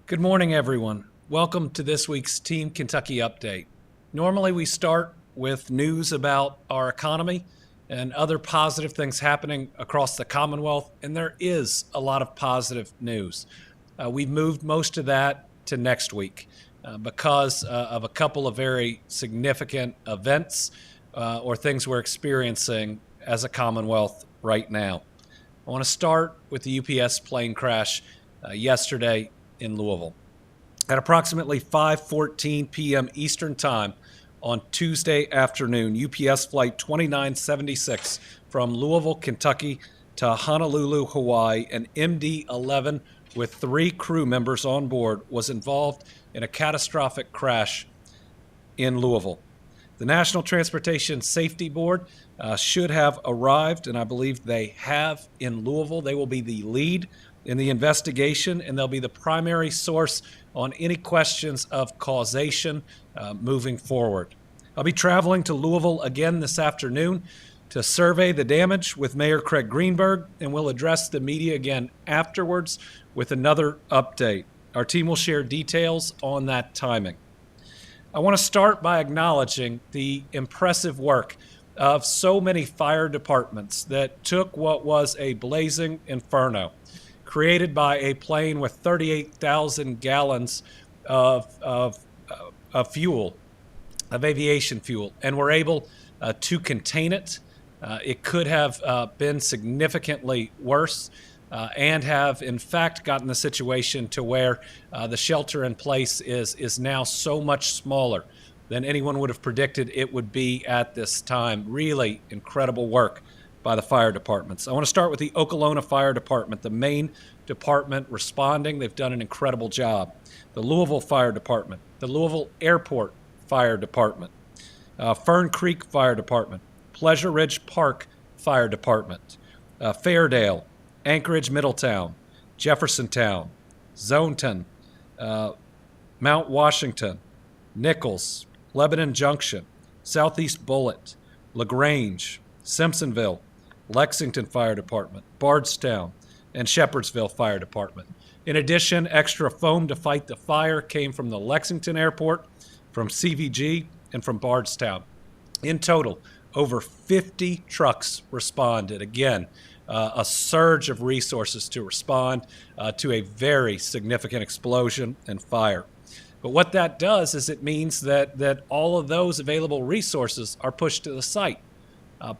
Good morning, everyone. Welcome to this week's Team Kentucky Update. Normally, we start with news about our economy and other positive things happening across the Commonwealth, and there is a lot of positive news. We've moved most of that to next week because of a couple of very significant events or things we're experiencing as a Commonwealth right now. I want to start with the UPS plane crash yesterday in Louisville. At approximately 5:14 p.m. Eastern Time on Tuesday afternoon, UPS Flight 2976 from Louisville, Kentucky to Honolulu, Hawaii, an MD-11 with 3 crew members on board was involved in a catastrophic crash in Louisville. The National Transportation Safety Board should have arrived, and I believe they have in Louisville. They will be the lead in the investigation, and they'll be the primary source on any questions of causation moving forward. I'll be traveling to Louisville again this afternoon to survey the damage with Mayor Craig Greenberg, and we'll address the media again afterwards with another update. Our team will share details on that timing. I want to start by acknowledging the impressive work of so many fire departments that took what was a blazing inferno created by a plane with 38,000 gallons of fuel, of aviation fuel, and were able to contain it. It could have been significantly worse and have, in fact, gotten the situation to where the shelter in place is now so much smaller than anyone would have predicted it would be at this time. Really incredible work by the fire departments. I want to start with the Okolona Fire Department, the main department responding. They've done an incredible job. The Louisville Fire Department, the Louisville Airport Fire Department, Fern Creek Fire Department, Pleasure Ridge Park Fire Department, Fairdale, Anchorage Middletown, Jeffersontown, Zoneton, Mount Washington, Nichols, Lebanon Junction, Southeast Bullitt, LaGrange, Simpsonville, Lexington Fire Department, Bardstown, and Shepherdsville Fire Department. In addition, extra foam to fight the fire came from the Lexington Airport, from CVG, and from Bardstown. In total, over 50 trucks responded. Again, a surge of resources to respond to a very significant explosion and fire. But what that does is it means that all of those available resources are pushed to the site.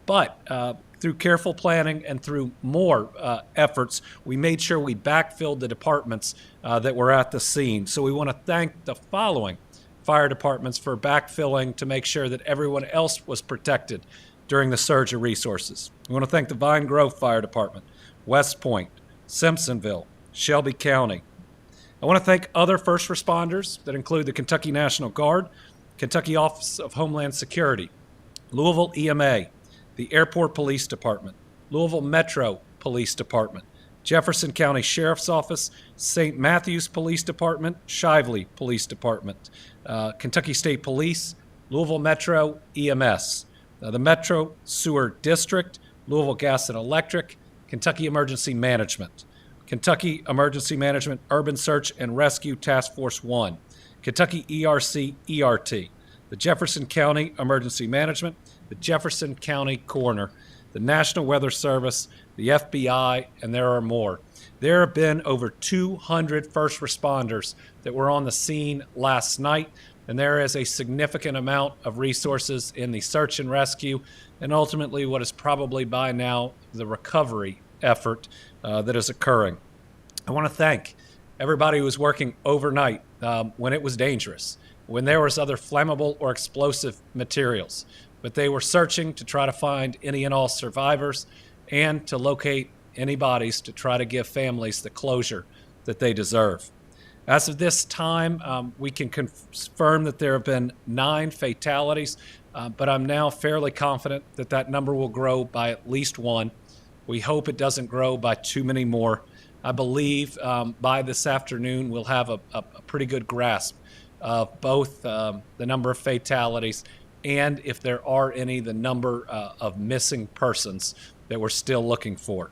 But through careful planning and through more efforts, we made sure we backfilled the departments that were at the scene. So we want to thank the following fire departments for backfilling to make sure that everyone else was protected during the surge of resources. We want to thank the Vine Grove Fire Department, West Point, Simpsonville, Shelby County. I want to thank other first responders that include the Kentucky National Guard, Kentucky Office of Homeland Security, Louisville EMA, the Airport Police Department, Louisville Metro Police Department, Jefferson County Sheriff's Office, St. Matthews Police Department, Shively Police Department, Kentucky State Police, Louisville Metro EMS, the Metro Sewer District, Louisville Gas and Electric, Kentucky Emergency Management, Kentucky Emergency Management Urban Search and Rescue Task Force 1, Kentucky ERC-ERT, the Jefferson County Emergency Management, the Jefferson County Coroner, the National Weather Service, the FBI, and there are more. There have been over 200 first responders that were on the scene last night, and there is a significant amount of resources in the search and rescue, and ultimately what is probably by now the recovery effort that is occurring. I want to thank everybody who was working overnight when it was dangerous, when there was other flammable or explosive materials, but they were searching to try to find any and all survivors and to locate any bodies to try to give families the closure that they deserve. As of this time, we can confirm that there have been 9 fatalities, but I'm now fairly confident that that number will grow by at least 1. We hope it doesn't grow by too many more. I believe by this afternoon we'll have a pretty good grasp of both the number of fatalities and, if there are any, the number of missing persons that we're still looking for.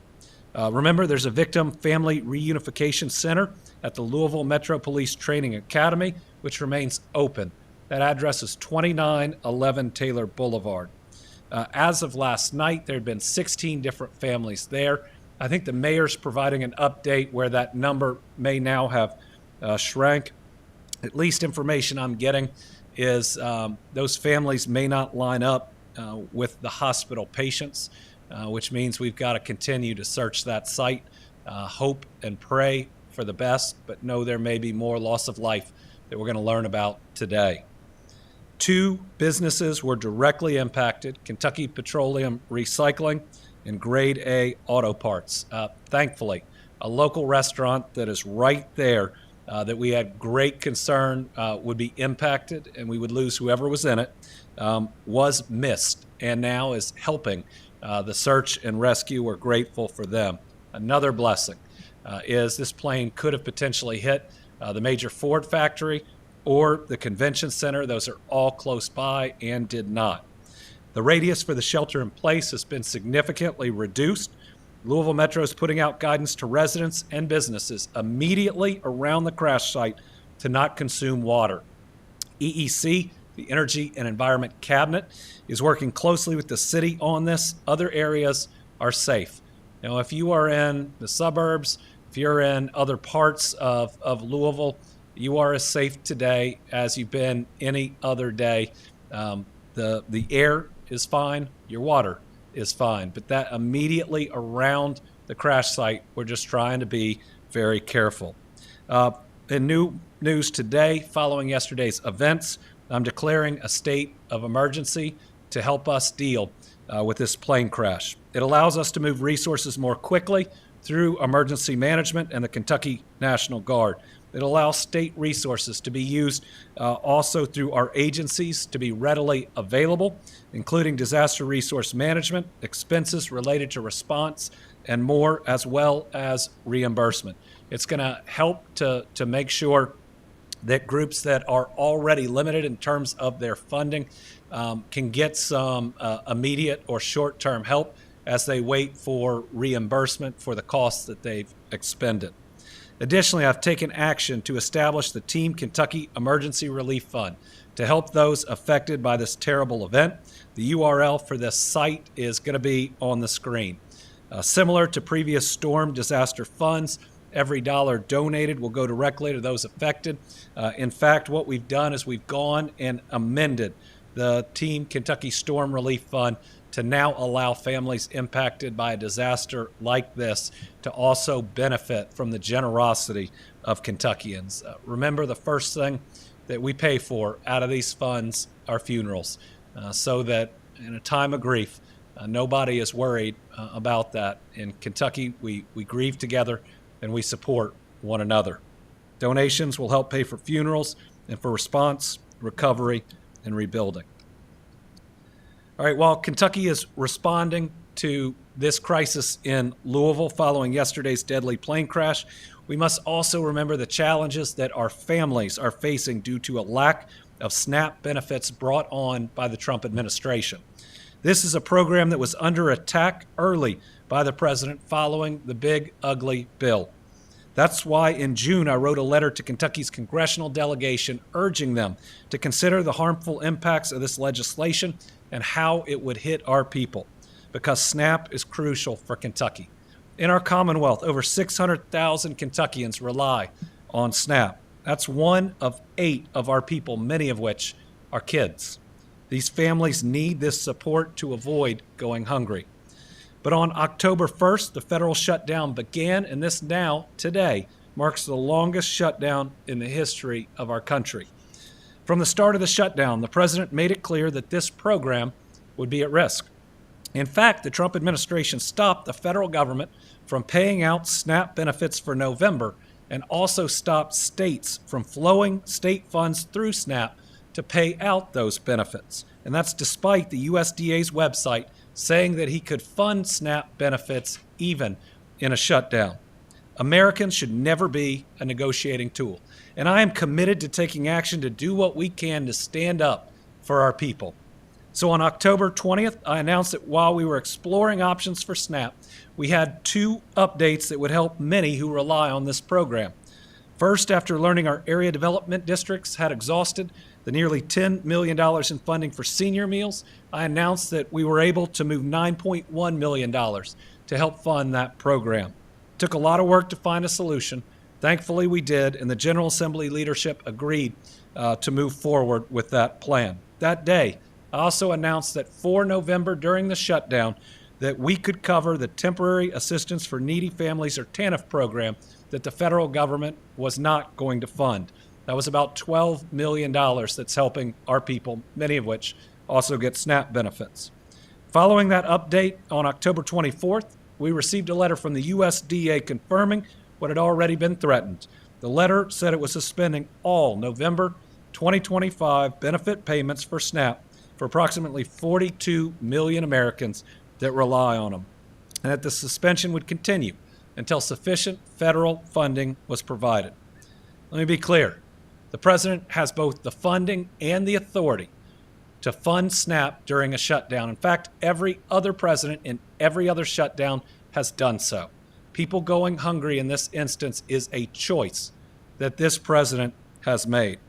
Remember, there's a Victim Family Reunification Center at the Louisville Metro Police Training Academy, which remains open. That address is 2911 Taylor Boulevard. As of last night, there had been 16 different families there. I think the mayor's providing an update where that number may now have shrank. At least information I'm getting is those families may not line up with the hospital patients, which means we've got to continue to search that site, hope and pray for the best, but know there may be more loss of life that we're going to learn about today. 2 businesses were directly impacted: Kentucky Petroleum Recycling and Grade A Auto Parts. Thankfully, a local restaurant that is right there that we had great concern would be impacted and we would lose whoever was in it, was missed and now is helping the search and rescue. We're grateful for them. Another blessing is this plane could have potentially hit the major Ford factory or the convention center. Those are all close by and did not. The radius for the shelter in place has been significantly reduced. Louisville Metro is putting out guidance to residents and businesses immediately around the crash site to not consume water. EEC, the Energy and Environment Cabinet, is working closely with the city on this. Other areas are safe. Now, if you are in the suburbs, if you're in other parts of Louisville, you are as safe today as you've been any other day. The air is fine, your water is fine, but that immediately around the crash site, we're just trying to be very careful. In new news today, following yesterday's events, I'm declaring a state of emergency to help us deal with this plane crash. It allows us to move resources more quickly through emergency management and the Kentucky National Guard. It allows state resources to be used also through our agencies to be readily available, including disaster resource management, expenses related to response, and more, as well as reimbursement. It's going to help to make sure that groups that are already limited in terms of their funding can get some immediate or short-term help as they wait for reimbursement for the costs that they've expended. Additionally, I've taken action to establish the Team Kentucky Emergency Relief Fund to help those affected by this terrible event. The URL for this site is going to be on the screen. Similar to previous storm disaster funds, every dollar donated will go directly to those affected. In fact, what we've done is we've gone and amended the Team Kentucky Storm Relief Fund to now allow families impacted by a disaster like this to also benefit from the generosity of Kentuckians. Remember, the first thing that we pay for out of these funds are funerals, so that in a time of grief, nobody is worried about that. In Kentucky, we grieve together and we support one another. Donations will help pay for funerals and for response, recovery, and rebuilding. All right, while Kentucky is responding to this crisis in Louisville following yesterday's deadly plane crash, we must also remember the challenges that our families are facing due to a lack of SNAP benefits brought on by the Trump administration. This is a program that was under attack early by the president following the big, ugly bill. That's why in June I wrote a letter to Kentucky's congressional delegation urging them to consider the harmful impacts of this legislation and how it would hit our people, because SNAP is crucial for Kentucky. In our Commonwealth, over 600,000 Kentuckians rely on SNAP. That's 1 of 8 of our people, many of which are kids. These families need this support to avoid going hungry. But on October 1st, the federal shutdown began, and this now, today, marks the longest shutdown in the history of our country. From the start of the shutdown, the president made it clear that this program would be at risk. In fact, the Trump administration stopped the federal government from paying out SNAP benefits for November and also stopped states from flowing state funds through SNAP to pay out those benefits. And that's despite the USDA's website saying that he could fund SNAP benefits even in a shutdown. Americans should never be a negotiating tool. And I am committed to taking action to do what we can to stand up for our people. So on October 20th, I announced that while we were exploring options for SNAP, we had 2 updates that would help many who rely on this program. First, after learning our area development districts had exhausted the nearly $10 million in funding for senior meals, I announced that we were able to move $9.1 million to help fund that program. It took a lot of work to find a solution. Thankfully, we did, and the General Assembly leadership agreed to move forward with that plan. That day, I also announced that for November during the shutdown, that we could cover the Temporary Assistance for Needy Families, or TANF program, that the federal government was not going to fund. That was about $12 million that's helping our people, many of which also get SNAP benefits. Following that update on October 24th, we received a letter from the USDA confirming what had already been threatened. The letter said it was suspending all November 2025 benefit payments for SNAP for approximately 42 million Americans that rely on them, and that the suspension would continue until sufficient federal funding was provided. Let me be clear. The president has both the funding and the authority to fund SNAP during a shutdown. In fact, every other president in every other shutdown has done so. People going hungry in this instance is a choice that this president has made.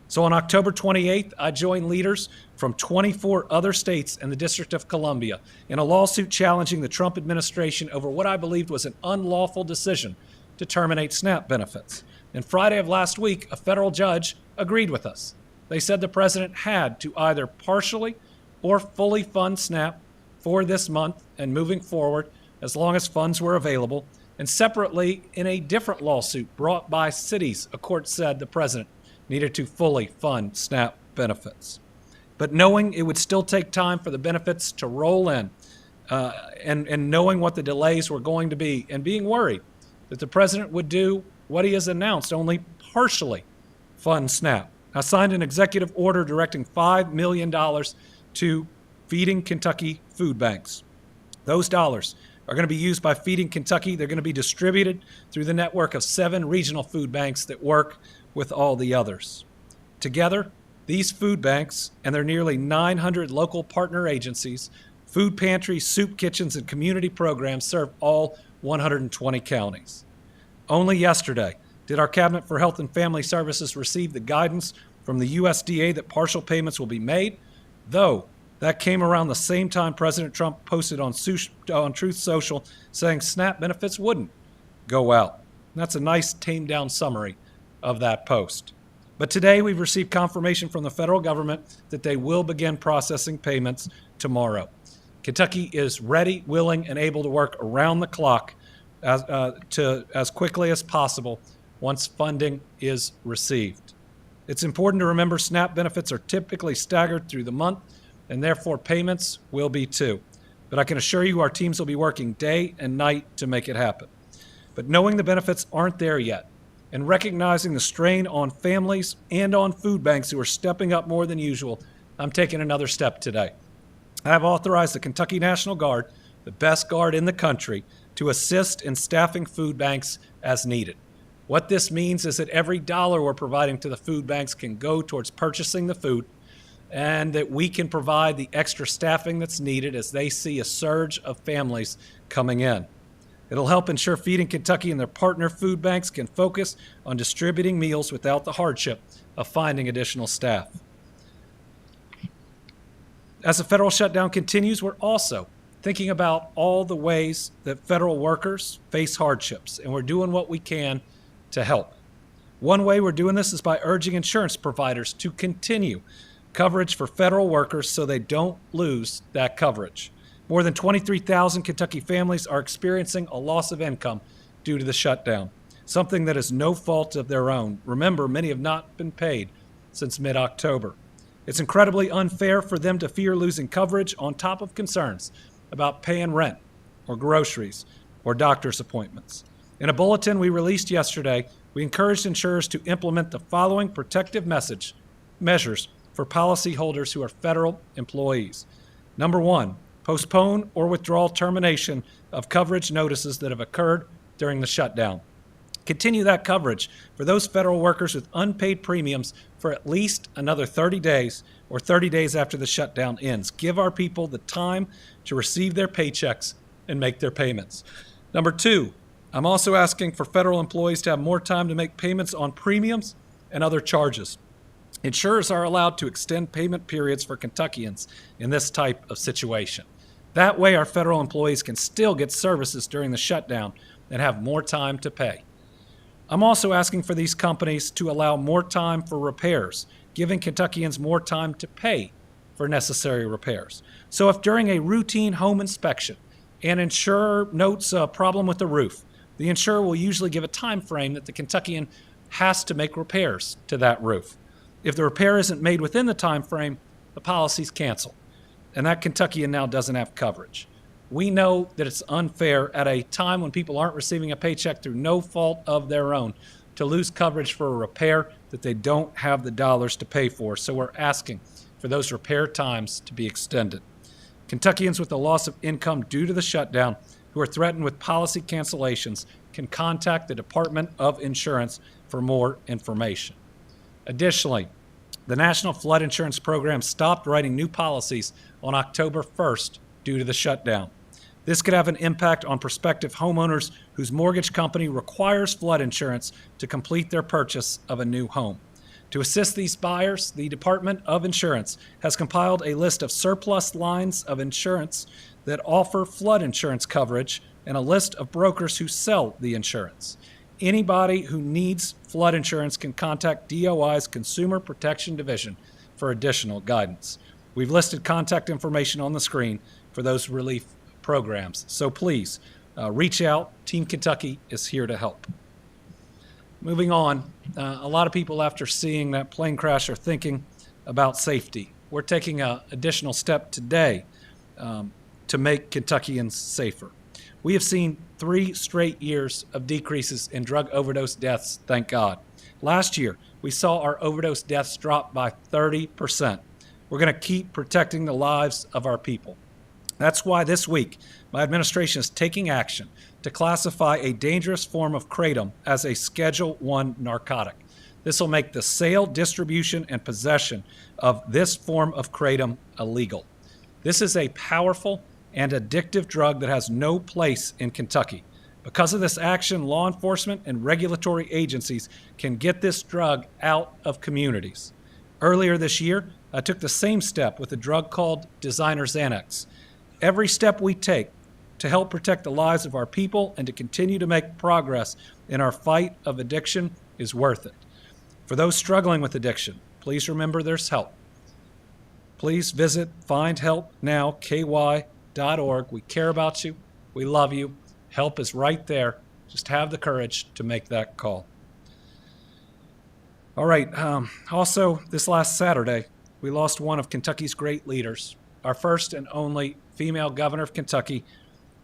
So on October 28th, I joined leaders from 24 other states and the District of Columbia in a lawsuit challenging the Trump administration over what I believed was an unlawful decision to terminate SNAP benefits. And Friday of last week, a federal judge agreed with us. They said the president had to either partially or fully fund SNAP for this month and moving forward as long as funds were available. And separately, in a different lawsuit brought by cities, a court said the president needed to fully fund SNAP benefits. But knowing it would still take time for the benefits to roll in, and knowing what the delays were going to be, and being worried that the president would do what he has announced, only partially fund SNAP. I signed an executive order directing $5 million to Feeding Kentucky food banks. Those dollars are going to be used by Feeding Kentucky. They're going to be distributed through the network of 7 regional food banks that work with all the others. Together, these food banks and their nearly 900 local partner agencies, food pantries, soup kitchens, and community programs serve all 120 counties. Only yesterday did our Cabinet for Health and Family Services receive the guidance from the USDA that partial payments will be made, though that came around the same time President Trump posted on Truth Social saying SNAP benefits wouldn't go out. And that's a nice tamed-down summary of that post. But today we've received confirmation from the federal government that they will begin processing payments tomorrow. Kentucky is ready, willing, and able to work around the clock as quickly as possible once funding is received. It's important to remember SNAP benefits are typically staggered through the month, and therefore payments will be too. But I can assure you our teams will be working day and night to make it happen. But knowing the benefits aren't there yet, and recognizing the strain on families and on food banks who are stepping up more than usual, I'm taking another step today. I have authorized the Kentucky National Guard, the best guard in the country, to assist in staffing food banks as needed. What this means is that every dollar we're providing to the food banks can go towards purchasing the food, and that we can provide the extra staffing that's needed as they see a surge of families coming in. It'll help ensure Feeding Kentucky and their partner food banks can focus on distributing meals without the hardship of finding additional staff. As the federal shutdown continues, we're also thinking about all the ways that federal workers face hardships, and we're doing what we can to help. One way we're doing this is by urging insurance providers to continue coverage for federal workers so they don't lose that coverage. More than 23,000 Kentucky families are experiencing a loss of income due to the shutdown, something that is no fault of their own. Remember, many have not been paid since mid-October. It's incredibly unfair for them to fear losing coverage on top of concerns about paying rent or groceries or doctor's appointments. In a bulletin we released yesterday, we encouraged insurers to implement the following protective measures for policyholders who are federal employees. Number 1, postpone or withdraw termination of coverage notices that have occurred during the shutdown. Continue that coverage for those federal workers with unpaid premiums for at least another 30 days or 30 days after the shutdown ends. Give our people the time to receive their paychecks and make their payments. Number two, I'm also asking for federal employees to have more time to make payments on premiums and other charges. Insurers are allowed to extend payment periods for Kentuckians in this type of situation. That way, our federal employees can still get services during the shutdown and have more time to pay. I'm also asking for these companies to allow more time for repairs, giving Kentuckians more time to pay for necessary repairs. So if during a routine home inspection, an insurer notes a problem with the roof, the insurer will usually give a time frame that the Kentuckian has to make repairs to that roof. If the repair isn't made within the time frame, the policy's canceled, and that Kentuckian now doesn't have coverage. We know that it's unfair at a time when people aren't receiving a paycheck through no fault of their own to lose coverage for a repair that they don't have the dollars to pay for. So we're asking for those repair times to be extended. Kentuckians with the loss of income due to the shutdown who are threatened with policy cancellations can contact the Department of Insurance for more information. Additionally, the National Flood Insurance Program stopped writing new policies on October 1st due to the shutdown. This could have an impact on prospective homeowners whose mortgage company requires flood insurance to complete their purchase of a new home. To assist these buyers, the Department of Insurance has compiled a list of surplus lines of insurance that offer flood insurance coverage and a list of brokers who sell the insurance. Anybody who needs flood insurance can contact DOI's Consumer Protection Division for additional guidance. We've listed contact information on the screen for those relief programs. So please reach out. Team Kentucky is here to help. Moving on, a lot of people after seeing that plane crash are thinking about safety. We're taking an additional step today to make Kentuckians safer. We have seen 3 straight years of decreases in drug overdose deaths, thank God. Last year, we saw our overdose deaths drop by 30%. We're going to keep protecting the lives of our people. That's why this week, my administration is taking action to classify a dangerous form of kratom as a Schedule I narcotic. This will make the sale, distribution, and possession of this form of kratom illegal. This is a powerful and addictive drug that has no place in Kentucky. Because of this action, law enforcement and regulatory agencies can get this drug out of communities. Earlier this year, I took the same step with a drug called Designer Xanax. Every step we take to help protect the lives of our people and to continue to make progress in our fight of addiction is worth it. For those struggling with addiction, please remember there's help. Please visit findhelpnowky.org. We care about you. We love you. Help is right there. Just have the courage to make that call. All right. Also, this last Saturday, we lost one of Kentucky's great leaders, our first and only female governor of Kentucky,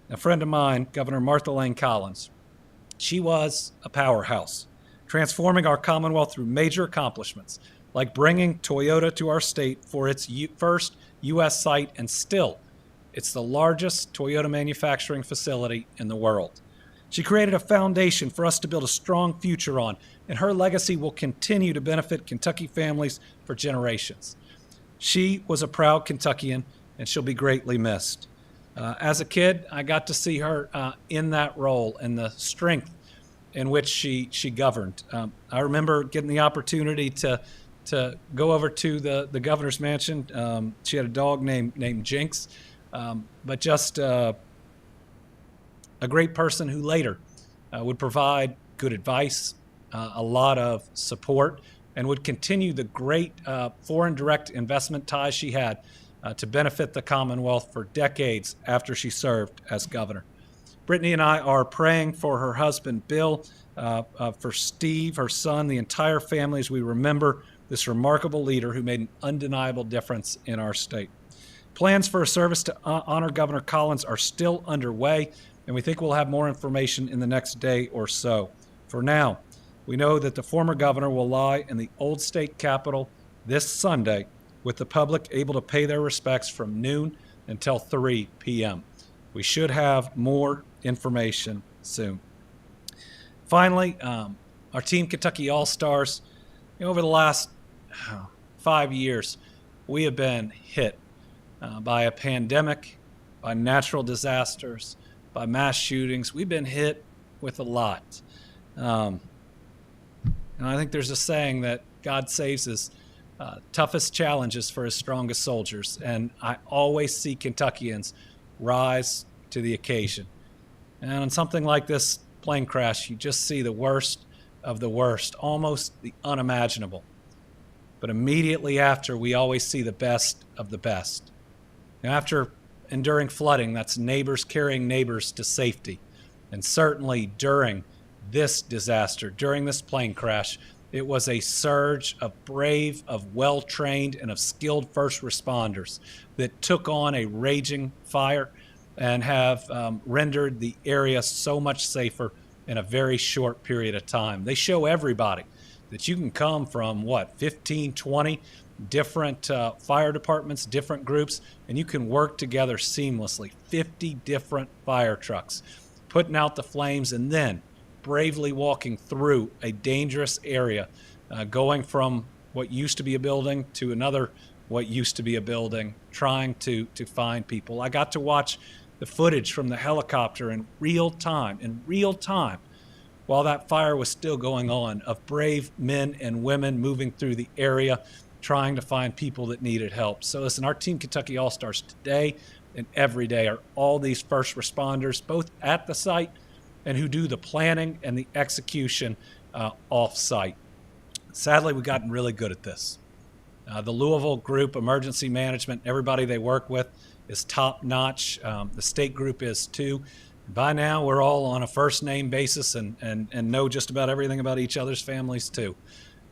a friend of mine, Governor Martha Lane Collins. She was a powerhouse, transforming our Commonwealth through major accomplishments, like bringing Toyota to our state for its first U.S. site, and still, it's the largest Toyota manufacturing facility in the world. She created a foundation for us to build a strong future on, and her legacy will continue to benefit Kentucky families for generations. She was a proud Kentuckian, and she'll be greatly missed. As a kid, I got to see her in that role and the strength in which she governed. I remember getting the opportunity to go over to the governor's mansion. She had a dog named Jinx, but just a great person who later would provide good advice, a lot of support, and would continue the great foreign direct investment ties she had to benefit the Commonwealth for decades after she served as governor. Brittany and I are praying for her husband, Bill, for Steve, her son, the entire family, as we remember this remarkable leader who made an undeniable difference in our state. Plans for a service to honor Governor Collins are still underway, and we think we'll have more information in the next day or so. For now, we know that the former governor will lie in the old state capitol this Sunday, with the public able to pay their respects from noon until 3 p.m. We should have more information soon. Finally, our Team Kentucky All-Stars, over the last 5 years, we have been hit by a pandemic, by natural disasters, by mass shootings. We've been hit with a lot. And I think there's a saying that God saves his toughest challenges for his strongest soldiers. And I always see Kentuckians rise to the occasion. And on something like this plane crash, you just see the worst of the worst, almost the unimaginable. But immediately after, we always see the best of the best. Now, after enduring flooding, that's neighbors carrying neighbors to safety. And certainly during this disaster, during this plane crash, it was a surge of brave, of well-trained, and of skilled first responders that took on a raging fire and have rendered the area so much safer in a very short period of time. They show everybody that you can come from, 15, 20 different fire departments, different groups, and you can work together seamlessly. 50 different fire trucks putting out the flames and then bravely walking through a dangerous area, going from what used to be a building to another what used to be a building, trying to find people. I got to watch the footage from the helicopter in real time, while that fire was still going on, of brave men and women moving through the area, trying to find people that needed help. So listen, our Team Kentucky All-Stars today and every day are all these first responders, both at the site and who do the planning and the execution off-site. Sadly, we've gotten really good at this. The Louisville group, emergency management, everybody they work with is top-notch. The state group is too. By now, we're all on a first-name basis and know just about everything about each other's families too.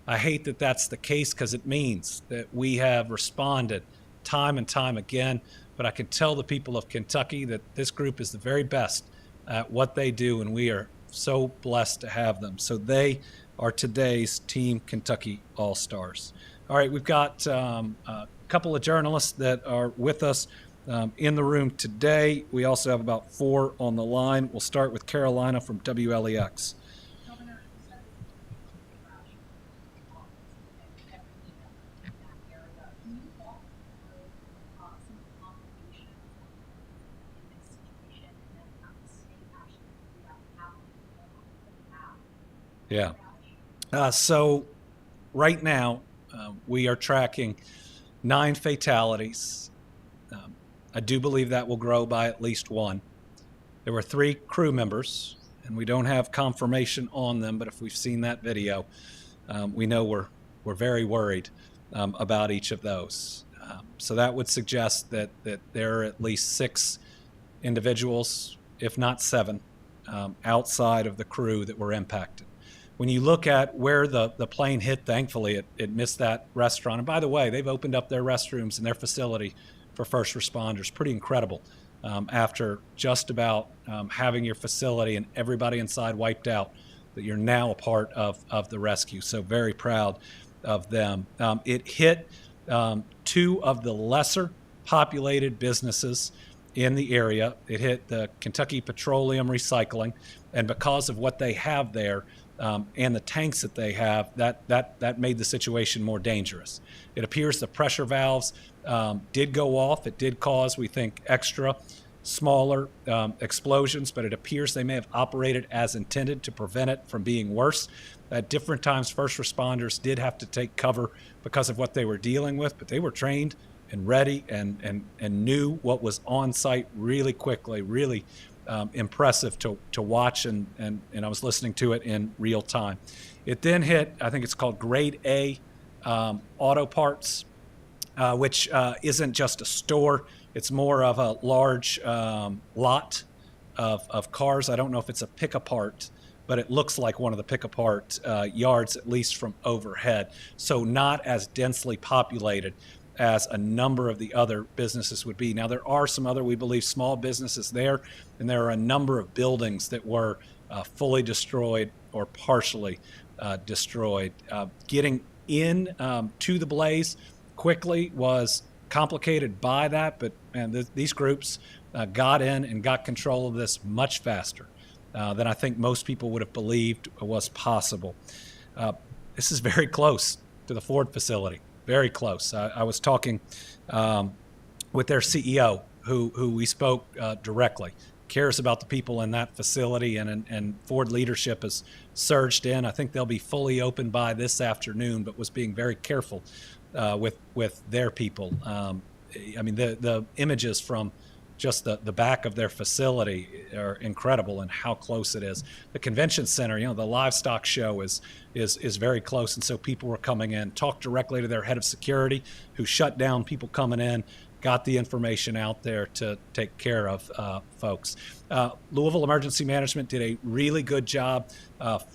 I hate that that's the case because it means that we have responded time and time again, but I can tell the people of Kentucky that this group is the very best at what they do, and we are so blessed to have them. So they are today's Team Kentucky All-Stars. All right, we've got a couple of journalists that are with us in the room today. We also have about 4 on the line. We'll start with Carolina from WLEX. Yeah. So right now, we are tracking 9 fatalities. I do believe that will grow by at least 1. There were 3 crew members, and we don't have confirmation on them, but if we've seen that video, we know we're very worried about each of those. So that would suggest that there are at least 6 individuals, if not 7, outside of the crew that were impacted. When you look at where the plane hit, thankfully it missed that restaurant. And by the way, they've opened up their restrooms in their facility for first responders. Pretty incredible. After just about having your facility and everybody inside wiped out, that you're now a part of the rescue. So very proud of them. It hit 2 of the lesser populated businesses in the area. It hit the Kentucky Petroleum Recycling, and because of what they have there and the tanks that they have, that made the situation more dangerous. It appears the pressure valves did go off. It did cause, we think, extra smaller explosions, but it appears they may have operated as intended to prevent it from being worse. At different times, first responders did have to take cover because of what they were dealing with, but they were trained and ready and knew what was on site really quickly, really impressive to watch, and I was listening to it in real time. It then hit, I think it's called Grade A Auto Parts, which isn't just a store. It's more of a large lot of cars. I don't know if it's a pick-apart, but it looks like one of the pick-apart yards, at least from overhead. So not as densely populated as a number of the other businesses would be. Now, there are some other, we believe, small businesses there, and there are a number of buildings that were fully destroyed or partially destroyed. Getting in to the blaze quickly was complicated by that, but these groups got in and got control of this much faster than I think most people would have believed was possible. This is very close to the Ford facility, very close. I was talking with their CEO, who we spoke directly, cares about the people in that facility, and Ford leadership has surged in. I think they'll be fully open by this afternoon, but was being very careful with their people. I mean, the images from just the back of their facility are incredible, and how close it is. The convention center, the livestock show is very close, and so people were coming in, talked directly to their head of security, who shut down people coming in, got the information out there to take care of folks. Louisville Emergency Management did a really good job,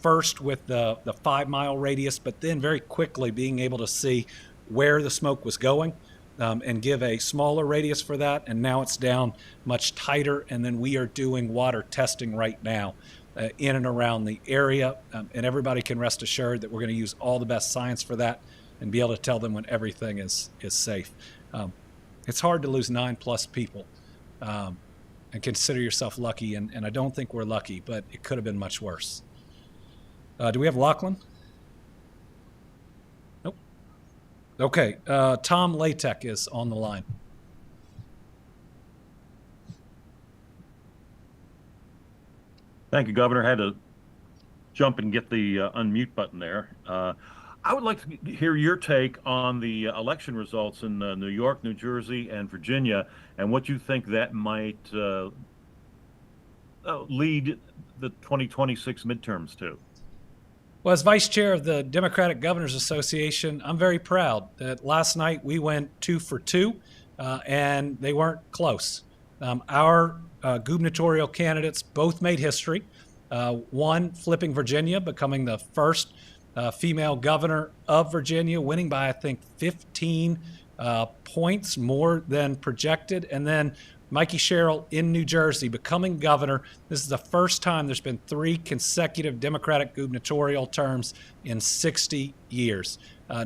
first with the 5-mile radius, but then very quickly being able to see where the smoke was going, and give a smaller radius for that. And now it's down much tighter. And then we are doing water testing right now in and around the area. And everybody can rest assured that we're going to use all the best science for that and be able to tell them when everything is safe. It's hard to lose 9+ people and consider yourself lucky. And I don't think we're lucky, but it could have been much worse. Do we have Lachlan? Okay, Tom Latek is on the line. Thank you, Governor. Had to jump and get the unmute button there. I would like to hear your take on the election results in New York, New Jersey, and Virginia, and what you think that might lead the 2026 midterms to. Well, as vice chair of the Democratic Governors Association, I'm very proud that last night we went 2 for 2, and they weren't close. Our gubernatorial candidates both made history. One flipping Virginia, becoming the first female governor of Virginia, winning by, I think, 15 points more than projected. And then Mikey Sherrill in New Jersey becoming governor. This is the first time there's been 3 consecutive Democratic gubernatorial terms in 60 years.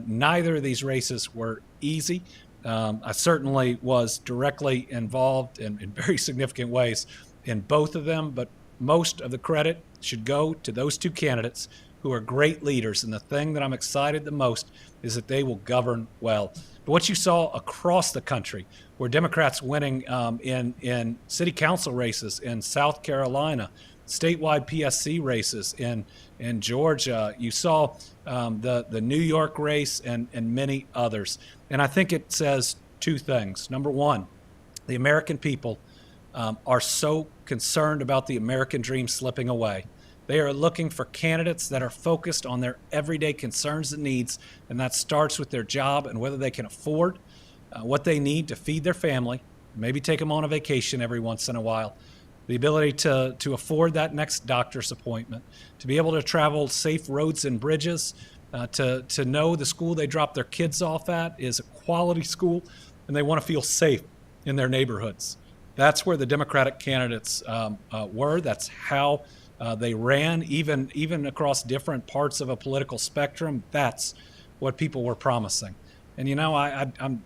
Neither of these races were easy. I certainly was directly involved in very significant ways in both of them, but most of the credit should go to those 2 candidates who are great leaders. And the thing that I'm excited the most is that they will govern well. But what you saw across the country were Democrats winning in city council races in South Carolina, statewide PSC races in Georgia. You saw the New York race and many others. And I think it says 2 things. Number one, the American people are so concerned about the American dream slipping away. They are looking for candidates that are focused on their everyday concerns and needs, and that starts with their job and whether they can afford what they need to feed their family, maybe take them on a vacation every once in a while, the ability to afford that next doctor's appointment, to be able to travel safe roads and bridges, to know the school they drop their kids off at is a quality school, and they want to feel safe in their neighborhoods. That's where the Democratic candidates were. That's how they ran, even across different parts of a political spectrum. That's what people were promising. And, I'm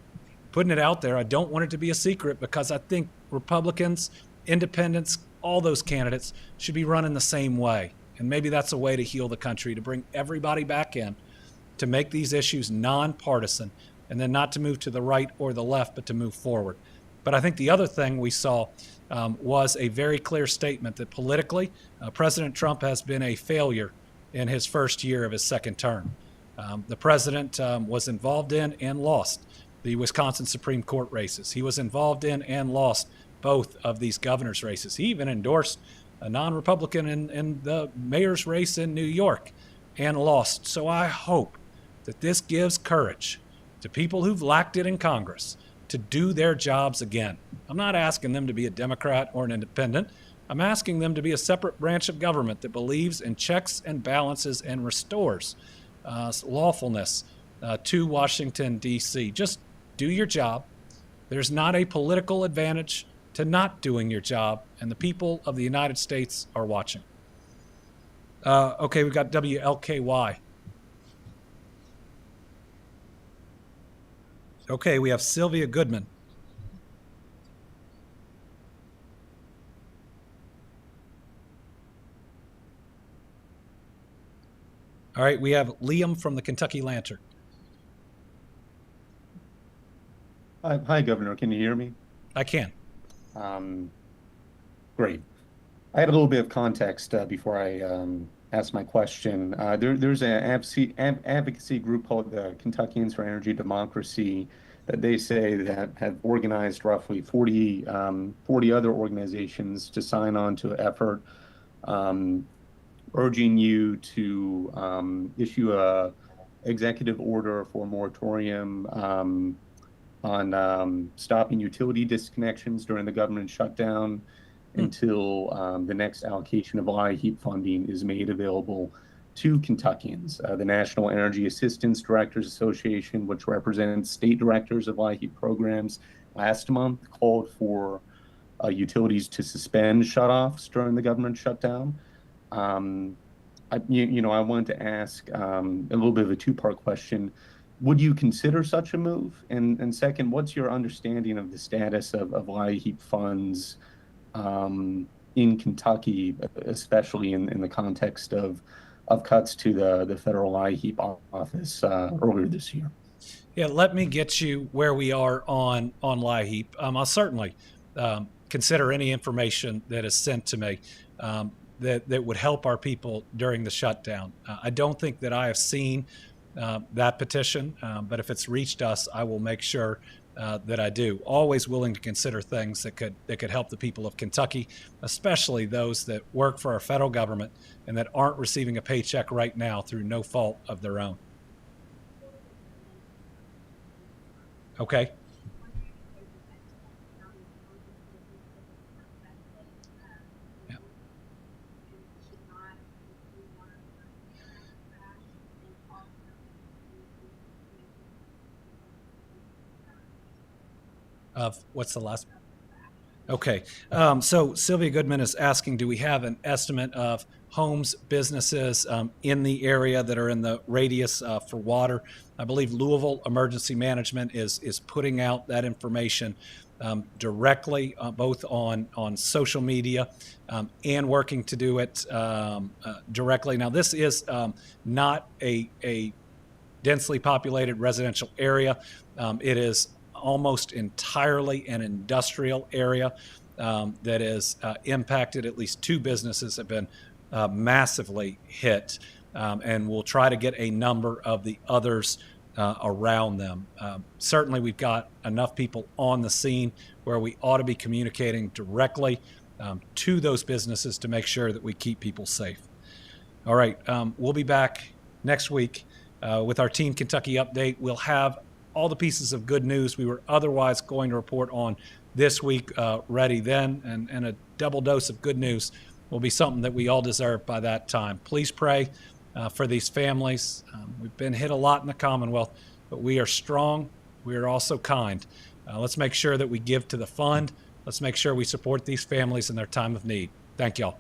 putting it out there. I don't want it to be a secret, because I think Republicans, independents, all those candidates should be running the same way. And maybe that's a way to heal the country, to bring everybody back in, to make these issues nonpartisan, and then not to move to the right or the left, but to move forward. But I think the other thing we saw was a very clear statement that politically, President Trump has been a failure in his first year of his second term. The president was involved in and lost the Wisconsin Supreme Court races. He was involved in and lost both of these governor's races. He even endorsed a non-Republican in the mayor's race in New York and lost. So I hope that this gives courage to people who've lacked it in Congress to do their jobs again. I'm not asking them to be a Democrat or an independent. I'm asking them to be a separate branch of government that believes in checks and balances and restores lawfulness to Washington, D.C. Just do your job. There's not a political advantage to not doing your job, and the people of the United States are watching. Okay, we've got WLKY. Okay, we have Sylvia Goodman. All right, we have Liam from the Kentucky Lantern. Hi, Governor. Can you hear me? I can. Um, Great. I had a little bit of context before I asked my question. There's an advocacy group called the Kentuckians for Energy Democracy that they say that have organized roughly 40 other organizations to sign on to an effort um, urging you to issue a executive order for a moratorium on stopping utility disconnections during the government shutdown until the next allocation of LIHEAP funding is made available to Kentuckians. The National Energy Assistance Directors Association, which represents state directors of LIHEAP programs, last month called for utilities to suspend shutoffs during the government shutdown. Um, I wanted to ask a little bit of a two-part question. Would you consider such a move? And second, what's your understanding of the status of LIHEAP funds in Kentucky, especially in the context of cuts to the federal LIHEAP office earlier this year? Yeah, let me get you where we are on LIHEAP. I'll certainly consider any information that is sent to me that would help our people during the shutdown. I don't think that I have seen that petition, but if it's reached us, I will make sure that I do. Always willing to consider things that could help the people of Kentucky, especially those that work for our federal government and that aren't receiving a paycheck right now through no fault of their own. Okay. Yeah. What's the last? Okay. So Sylvia Goodman is asking, do we have an estimate of homes, businesses in the area that are in the radius for water? I believe Louisville Emergency Management is putting out that information directly, both on social media and working to do it directly. Now, this is not a densely populated residential area. It is almost entirely an industrial area that is impacted. At least two businesses have been massively hit, and we'll try to get a number of the others around them. Certainly, we've got enough people on the scene where we ought to be communicating directly to those businesses to make sure that we keep people safe. All right, we'll be back next week with our Team Kentucky update. We'll have all the pieces of good news we were otherwise going to report on this week ready then, and a double dose of good news will be something that we all deserve by that time. Please pray for these families. We've been hit a lot in the Commonwealth, but we are strong. We are also kind. Let's make sure that we give to the fund. Let's make sure we support these families in their time of need. Thank y'all.